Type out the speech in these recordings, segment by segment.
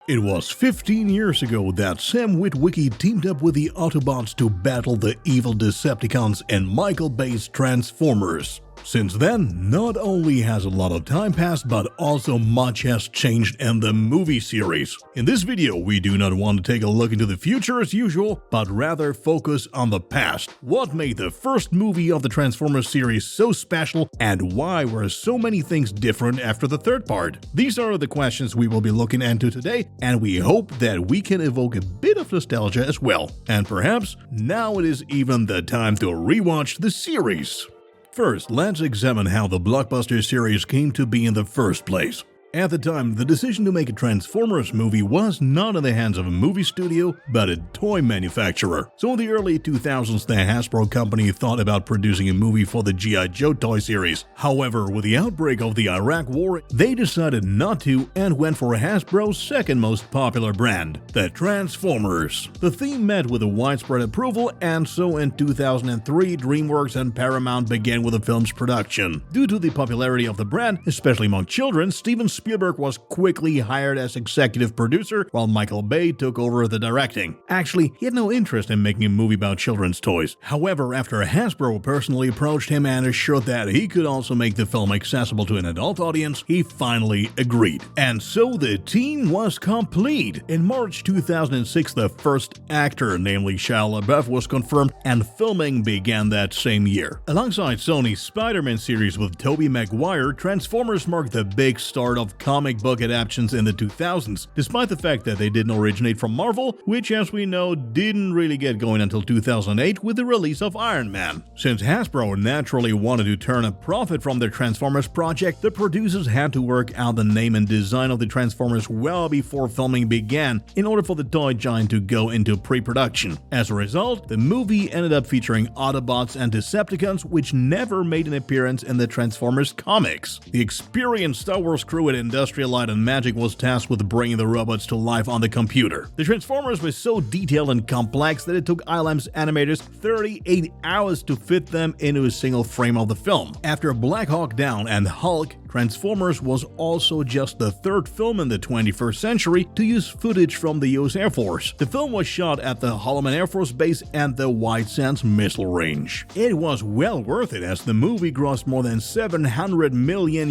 It was 15 years ago that Sam Witwicky teamed up with the Autobots to battle the evil Decepticons in Michael Bay's Transformers. Since then, not only has a lot of time passed, but also much has changed in the movie series. In this video, we do not want to take a look into the future as usual, but rather focus on the past. What made the first movie of the Transformers series so special, and why were so many things different after the third part? These are the questions we will be looking into today, and we hope that we can evoke a bit of nostalgia as well. And perhaps, now it is even the time to rewatch the series. First, let's examine how the blockbuster series came to be in the first place. At the time, the decision to make a Transformers movie was not in the hands of a movie studio, but a toy manufacturer. So in the early 2000s, the Hasbro company thought about producing a movie for the G.I. Joe toy series. However, with the outbreak of the Iraq War, they decided not to and went for Hasbro's second most popular brand, the Transformers. The theme met with a widespread approval, and so in 2003, DreamWorks and Paramount began with the film's production. Due to the popularity of the brand, especially among children, Steven Spielberg was quickly hired as executive producer, while Michael Bay took over the directing. Actually, he had no interest in making a movie about children's toys. However, after Hasbro personally approached him and assured that he could also make the film accessible to an adult audience, he finally agreed. And so the team was complete. In March 2006, the first actor, namely Shia LaBeouf, was confirmed, and filming began that same year. Alongside Sony's Spider-Man series with Tobey Maguire, Transformers marked the big start of comic book adaptations in the 2000s, despite the fact that they didn't originate from Marvel, which as we know didn't really get going until 2008 with the release of Iron Man. Since Hasbro naturally wanted to turn a profit from their Transformers project, the producers had to work out the name and design of the Transformers well before filming began in order for the toy giant to go into pre-production. As a result, the movie ended up featuring Autobots and Decepticons, which never made an appearance in the Transformers comics. The experienced Star Wars crew at Industrial Light and Magic was tasked with bringing the robots to life on the computer. The Transformers were so detailed and complex that it took ILM's animators 38 hours to fit them into a single frame of the film. After Black Hawk Down and Hulk, Transformers was also just the third film in the 21st century to use footage from the US Air Force. The film was shot at the Holloman Air Force Base and the White Sands Missile Range. It was well worth it as the movie grossed more than $700 million,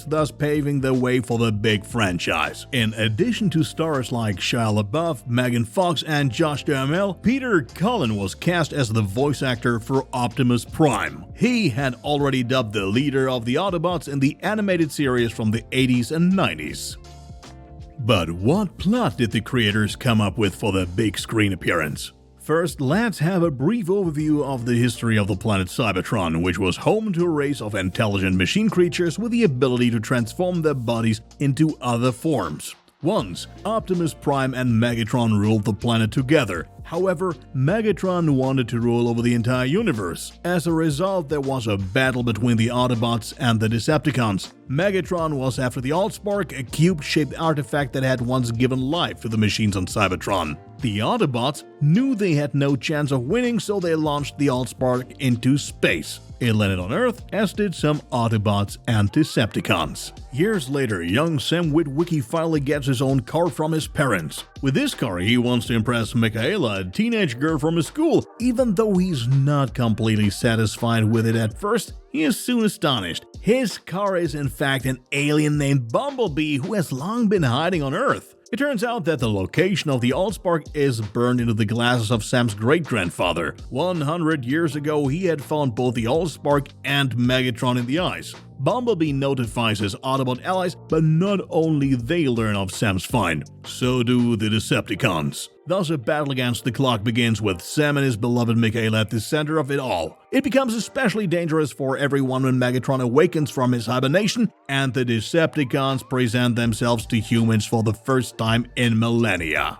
thus paving the way for the big franchise. In addition to stars like Shia LaBeouf, Megan Fox, and Josh Duhamel, Peter Cullen was cast as the voice actor for Optimus Prime. He had already dubbed the leader of the Autobots in the animated series from the 80s and 90s. But what plot did the creators come up with for the big screen appearance? First, let's have a brief overview of the history of the planet Cybertron, which was home to a race of intelligent machine creatures with the ability to transform their bodies into other forms. Once, Optimus Prime and Megatron ruled the planet together. However, Megatron wanted to rule over the entire universe. As a result, there was a battle between the Autobots and the Decepticons. Megatron was after the Allspark, a cube-shaped artifact that had once given life to the machines on Cybertron. The Autobots knew they had no chance of winning, so they launched the Allspark into space. It landed on Earth, as did some Autobots and Decepticons. Years later, young Sam Witwicky finally gets his own car from his parents. With this car, he wants to impress Michaela, a teenage girl from his school. Even though he's not completely satisfied with it at first, he is soon astonished. His car is in fact an alien named Bumblebee who has long been hiding on Earth. It turns out that the location of the Allspark is burned into the glasses of Sam's great-grandfather. 100 years ago, he had found both the Allspark and Megatron in the ice. Bumblebee notifies his Autobot allies, but not only they learn of Sam's find, so do the Decepticons. Thus, a battle against the clock begins with Sam and his beloved Michaela at the center of it all. It becomes especially dangerous for everyone when Megatron awakens from his hibernation and the Decepticons present themselves to humans for the first time in millennia.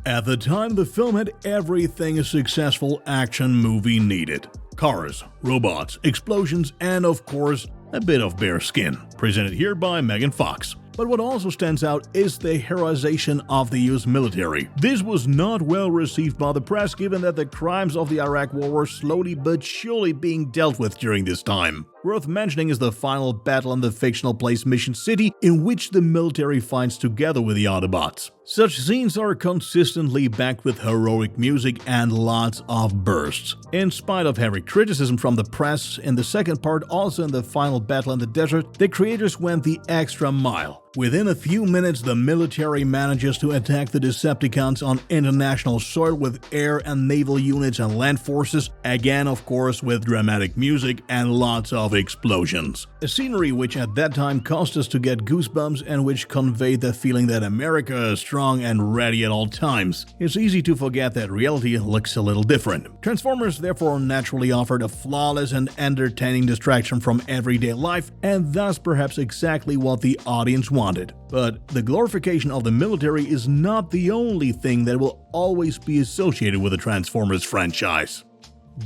At the time, the film had everything a successful action movie needed. Cars, robots, explosions, and of course, a bit of bare skin. Presented here by Megan Fox. But what also stands out is the heroization of the US military. This was not well received by the press, given that the crimes of the Iraq War were slowly but surely being dealt with during this time. Worth mentioning is the final battle in the fictional place Mission City, in which the military fights together with the Autobots. Such scenes are consistently backed with heroic music and lots of bursts. In spite of heavy criticism from the press, in the second part, also in the final battle in the desert, the creators went the extra mile. Within a few minutes, the military manages to attack the Decepticons on international soil with air and naval units and land forces, again of course with dramatic music and lots of explosions. A scenery which at that time caused us to get goosebumps and which conveyed the feeling that America is strong and ready at all times. It's easy to forget that reality looks a little different. Transformers therefore naturally offered a flawless and entertaining distraction from everyday life, and thus perhaps exactly what the audience wanted. But the glorification of the military is not the only thing that will always be associated with the Transformers franchise.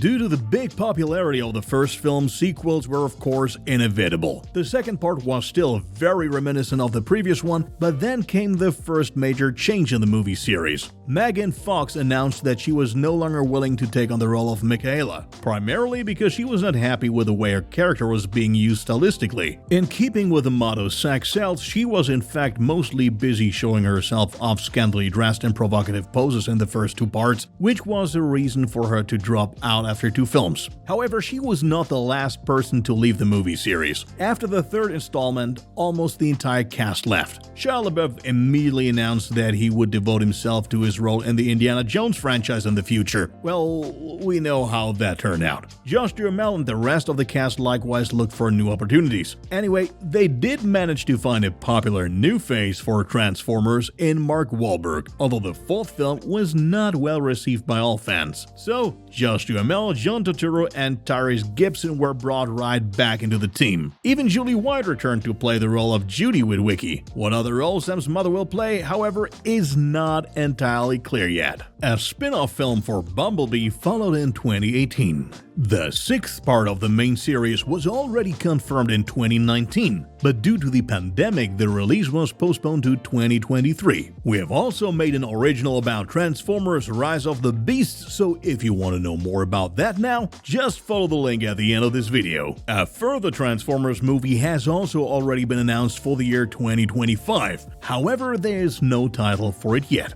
Due to the big popularity of the first film, sequels were of course inevitable. The second part was still very reminiscent of the previous one, but then came the first major change in the movie series. Megan Fox announced that she was no longer willing to take on the role of Michaela, primarily because she was not happy with the way her character was being used stylistically. In keeping with the motto "Sex Sells," she was in fact mostly busy showing herself off scantily dressed in provocative poses in the first two parts, which was the reason for her to drop out after 2 films. However, she was not the last person to leave the movie series. After the third installment, almost the entire cast left. Shia LaBeouf immediately announced that he would devote himself to his role in the Indiana Jones franchise in the future. Well, we know how that turned out. Josh Duhamel and the rest of the cast likewise looked for new opportunities. Anyway, they did manage to find a popular new face for Transformers in Mark Wahlberg, although the fourth film was not well received by all fans. So, Josh Duhamel, John Turturro, and Tyrese Gibson were brought right back into the team. Even Julie White returned to play the role of Judy Witwicky. What other role Sam's mother will play, however, is not entirely clear yet. A spin-off film for Bumblebee followed in 2018. The 6th part of the main series was already confirmed in 2019, but due to the pandemic, the release was postponed to 2023. We have also made an original about Transformers Rise of the Beasts, so if you want to know more about that now, just follow the link at the end of this video. A further Transformers movie has also already been announced for the year 2025, however there is no title for it yet.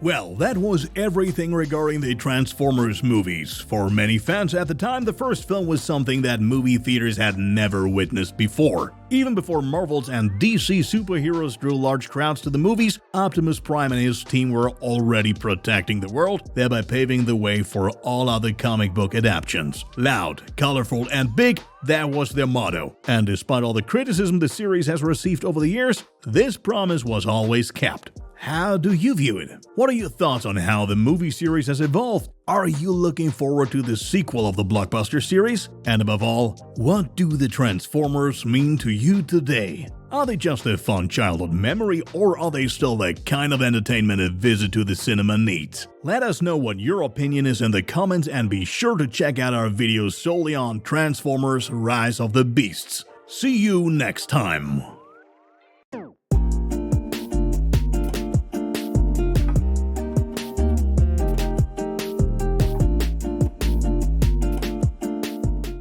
Well, that was everything regarding the Transformers movies. For many fans at the time, the first film was something that movie theaters had never witnessed before. Even before Marvel's and DC superheroes drew large crowds to the movies, Optimus Prime and his team were already protecting the world, thereby paving the way for all other comic book adaptations. Loud, colorful, and big, that was their motto. And despite all the criticism the series has received over the years, this promise was always kept. How do you view it? What are your thoughts on how the movie series has evolved? Are you looking forward to the sequel of the blockbuster series? And above all, what do the Transformers mean to you today? Are they just a fun childhood memory, or are they still the kind of entertainment a visit to the cinema needs? Let us know what your opinion is in the comments, and be sure to check out our videos solely on Transformers Rise of the Beasts. See you next time!